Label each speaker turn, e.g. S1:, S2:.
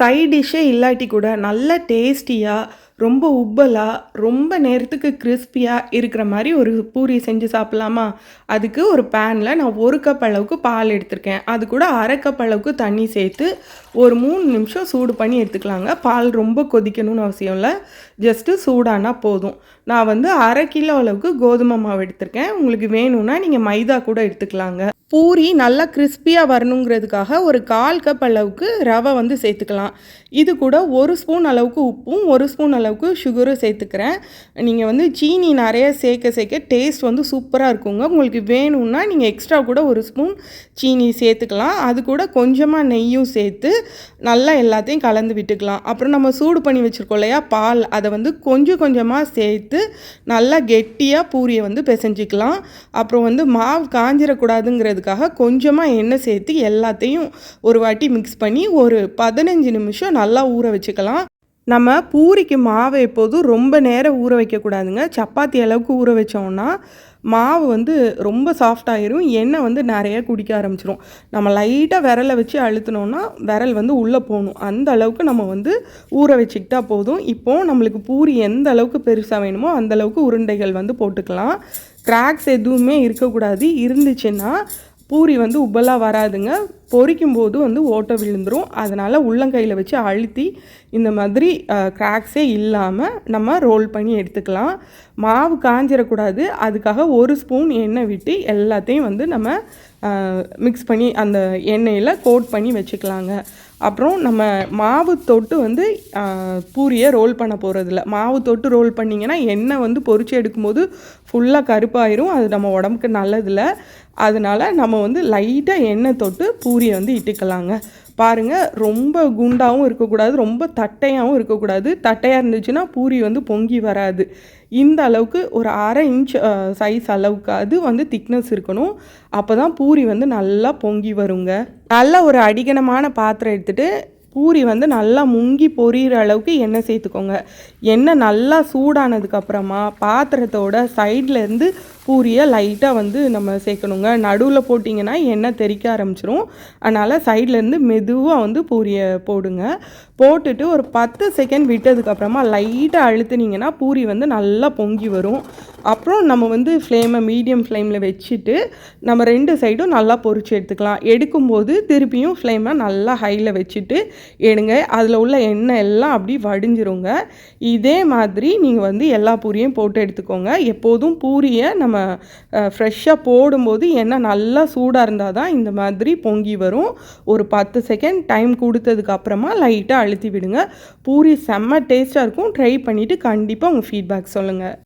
S1: Side டிஷ்ஷே இல்லாட்டி கூட நல்ல டேஸ்டியாக ரொம்ப உப்பலாக ரொம்ப நேரத்துக்கு கிறிஸ்பியாக இருக்கிற மாதிரி ஒரு பூரி செஞ்சு சாப்பிட்லாமா? அதுக்கு ஒரு பேனில் நான் 1 கப் அளவுக்கு பால் எடுத்திருக்கேன். அது கூட 1/2 கப் அளவுக்கு தண்ணி சேர்த்து ஒரு 3 நிமிஷம் சூடு பண்ணி எடுத்துக்கலாங்க. பால் ரொம்ப கொதிக்கணும்னு அவசியம் இல்லை, ஜஸ்ட்டு சூடானா போதும். நான் வந்து 1/2 கிலோ அளவுக்கு கோதுமை மாவு எடுத்திருக்கேன். உங்களுக்கு வேணும்னா நீங்கள் மைதா கூட எடுத்துக்கலாங்க. பூரி நல்லா கிறிஸ்பியாக வரணுங்கிறதுக்காக ஒரு 1/4 கப் அளவுக்கு ரவை வந்து சேர்த்துக்கலாம். இது கூட 1 ஸ்பூன் அளவுக்கு உப்பும் 1 ஸ்பூன் அளவுக்கு சுகரும் சேர்த்துக்கிறேன். நீங்கள் வந்து சீனி நிறைய சேர்க்க டேஸ்ட் வந்து சூப்பராக இருக்குங்க. உங்களுக்கு வேணும்னா நீங்கள் எக்ஸ்ட்ரா கூட 1 ஸ்பூன் சீனி சேர்த்துக்கலாம். அது கூட கொஞ்சமாக நெய்யும் சேர்த்து நல்லா எல்லாத்தையும் கலந்து விட்டுக்கலாம். அப்புறம் நம்ம சூடு பண்ணி வச்சுருக்கோம் இல்லையா பால், அதை வந்து கொஞ்சம் கொஞ்சமாக சேர்த்து நல்லா கெட்டியாக பூரியை வந்து பிசைஞ்சிக்கலாம். அப்புறம் வந்து மாவு காஞ்சிடக்கூடாதுங்கிறதுக்காக கொஞ்சமாக எண்ணெய் சேர்த்து எல்லாத்தையும் ஒரு வாட்டி மிக்ஸ் பண்ணி ஒரு 15 நிமிஷம் நல்லா ஊற வச்சுக்கலாம். நம்ம பூரிக்கு மாவை எப்போதும் ரொம்ப நேரம் ஊற வைக்கக்கூடாதுங்க. சப்பாத்தி அளவுக்கு ஊற வச்சோம்னா மாவு வந்து ரொம்ப சாஃப்டாகிடும், எண்ணெய் வந்து நிறைய குடிக்க ஆரம்பிச்சிடும். நம்ம லைட்டாக விரலை வச்சு அழுத்தினோன்னா விரல் வந்து உள்ளே போகணும். அந்த அளவுக்கு நம்ம வந்து ஊற வச்சுக்கிட்டா போதும். இப்போது நம்மளுக்கு பூரி எந்த அளவுக்கு பெருசாக வேணுமோ அந்த அளவுக்கு உருண்டைகள் வந்து போட்டுக்கலாம். கிராக்ஸ் எதுவுமே இருக்கக்கூடாது. இருந்துச்சுன்னா பூரி வந்து உப்பலாக வராதுங்க. பொரிக்கும் போது வந்து ஓட்டை விழுந்துடும். அதனால் உள்ளங்கையில் வச்சு அழுத்தி இந்த மாதிரி கிராக்ஸே இல்லாமல் நம்ம ரோல் பண்ணி எடுத்துக்கலாம். மாவு காஞ்சிடக்கூடாது, அதுக்காக 1 ஸ்பூன் எண்ணெய் விட்டு எல்லாத்தையும் வந்து நம்ம மிக்ஸ் பண்ணி அந்த எண்ணெயில் கோட் பண்ணி வச்சுக்கலாங்க. அப்புறம் நம்ம மாவு தொட்டு வந்து பூரியை ரோல் பண்ண போகிறதில்ல. மாவு தொட்டு ரோல் பண்ணிங்கன்னா எண்ணெய் வந்து பொரிச்சு எடுக்கும்போது ஃபுல்லாக கருப்பாயிரும், அது நம்ம உடம்புக்கு நல்லதில்லை. அதனால் நம்ம வந்து லைட்டாக எண்ணெய் தொட்டு பூரியை வந்து இட்டுக்கலாங்க. பாருங்கள், ரொம்ப குண்டாகவும் இருக்கக்கூடாது, ரொம்ப தட்டையாகவும் இருக்கக்கூடாது. தட்டையாக இருந்துச்சுன்னா பூரி வந்து பொங்கி வராது. இந்த அளவுக்கு ஒரு 1/2 இன்ச் சைஸ் அளவுக்கு அது வந்து திக்னஸ் இருக்கணும். அப்போ தான் பூரி வந்து நல்லா பொங்கி வருங்க. நல்ல ஒரு அடிகனமான பாத்திரம் எடுத்துகிட்டு பூரி வந்து நல்லா முங்கி பொரியிற அளவுக்கு எண்ணெய் சேர்த்துக்கோங்க. எண்ணெய் நல்லா சூடானதுக்கப்புறமா பாத்திரத்தோட சைட்லேருந்து பூரியை லைட்டாக வந்து நம்ம சேர்க்கணுங்க. நடுவில் போட்டிங்கன்னா எண்ணெய் தெறிக்க ஆரம்பிச்சிரும். அதனால் சைட்லேருந்து மெதுவாக வந்து பூரியை போடுங்க. போட்டுட்டு ஒரு 10 செகண்ட் விட்டதுக்கப்புறமா லைட்டாக அழுத்துனீங்கன்னா பூரி வந்து நல்லா பொங்கி வரும். அப்புறம் நம்ம வந்து ஃப்ளேமை மீடியம் ஃப்ளேமில் வச்சுட்டு நம்ம 2 சைடும் நல்லா பொரிச்சு எடுத்துக்கலாம். எடுக்கும்போது திருப்பியும் ஃப்ளேமை நல்லா ஹையில் வச்சுட்டு எடுங்க. அதில் உள்ள எண்ணெய் எல்லாம் அப்படி வடிஞ்சிருங்க. இதே மாதிரி நீங்கள் வந்து எல்லா பூரியும் போட்டு எடுத்துக்கோங்க. எப்போதும் பூரியை நம்ம ஃப்ரெஷ்ஷாக போடும்போது எண்ணெய் நல்லா சூடாக இருந்தால் தான் இந்த மாதிரி பொங்கி வரும். ஒரு 10 செகண்ட் டைம் கொடுத்ததுக்கப்புறமா லைட்டாக அழுத்தி விடுங்க. பூரி செம்ம டேஸ்ட்டாக இருக்கும். ட்ரை பண்ணிவிட்டு கண்டிப்பாக உங்கள் ஃபீட்பேக் சொல்லுங்கள்.